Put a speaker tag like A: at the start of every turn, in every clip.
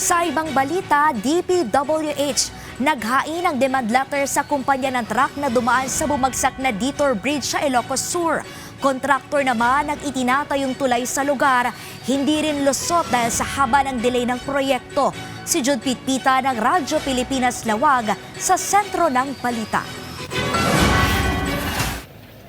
A: Sa ibang balita, DPWH naghain ng demand letter sa kumpanya ng truck na dumaan sa bumagsak na Detour Bridge sa Ilocos Sur. Kontraktor naman ang itinatayong tulay sa lugar, hindi rin lusot dahil sa haba ng delay ng proyekto. Si Jude Pitpita ng Radyo Pilipinas Lawag sa sentro ng balita.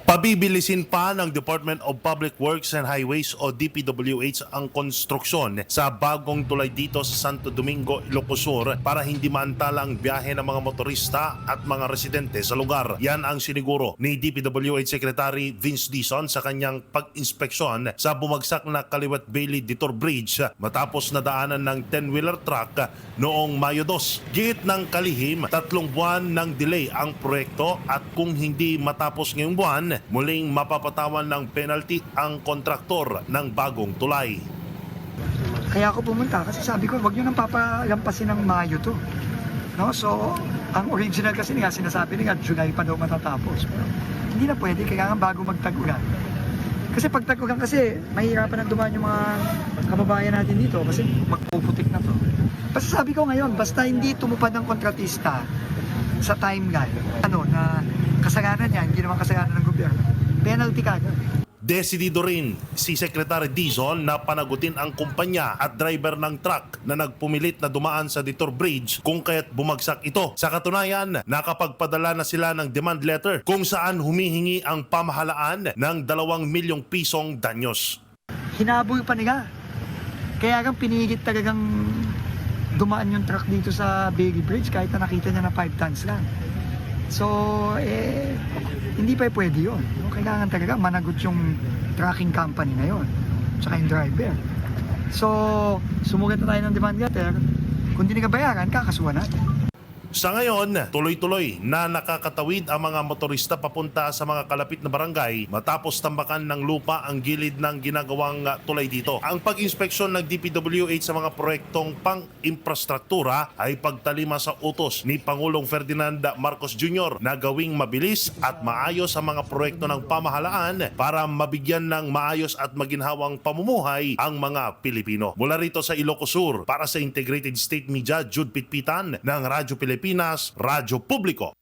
B: Pabibilisin pa ng Department of Public Works and Highways o DPWH ang konstruksyon sa bagong tulay dito sa Santo Domingo, Ilocos Sur para hindi maantala ang biyahe ng mga motorista at mga residente sa lugar. Yan ang siniguro ni DPWH Secretary Vince Dizon sa kanyang pag-inspeksyon sa bumagsak na Kaliwat Bailey Detour Bridge matapos nadaanan ng 10-wheeler truck noong Mayo 2. Git ng kalihim, 3 buwan ng delay ang proyekto at kung hindi matapos ngayong buwan, muling mapapatawan ng penalty ang kontraktor ng bagong tulay.
C: Kaya ako pumunta kasi sabi ko, wag nyo nang papalampasin ng Mayo to. No? So, ang original kasi nga sinasabi nila, July pa daw matatapos. Pero hindi na pwede, kailangan bago magtag-ulan. Kasi pag tag-ulan kasi, mahihirapan na dumaan yung mga kababayan natin dito kasi magpuputik na to. Basta sabi ko ngayon, basta hindi tumupad ng kontratista sa timeline, na kasalanan niya, hindi naman kasalanan ng gobyerno, penalty kagad.
B: Desidido rin si Secretary Dizon na panagutin ang kumpanya at driver ng truck na nagpumilit na dumaan sa Detour Bridge kung kaya't bumagsak ito. Sa katunayan, nakapagpadala na sila ng demand letter kung saan humihingi ang pamahalaan ng 2 milyong pisong danyos.
C: Hinabol pa nila. Kaya kang pinigit talagang dumaan yung truck dito sa Bailey Bridge kahit na nakita niya na 5 tons lang. So, hindi pa pwede yun. Kailangan talaga managot yung trucking company na yun, tsaka yung driver. So, sumugat na tayo ng demand letter. Kung di nagabayaran, kakasuhan natin.
B: Sa ngayon, tuloy-tuloy na nakakatawid ang mga motorista papunta sa mga kalapit na barangay matapos tambakan ng lupa ang gilid ng ginagawang tulay dito. Ang pag-inspeksyon ng DPWH sa mga proyektong pang-infrastruktura ay pagtalima sa utos ni Pangulong Ferdinand Marcos Jr. na gawing mabilis at maayos ang mga proyekto ng pamahalaan para mabigyan ng maayos at maginhawang pamumuhay ang mga Pilipino. Mula rito sa Ilocos Sur, para sa Integrated State Media, Jude Pitpitan ng Radyo Pilipinas, Radyo Publiko.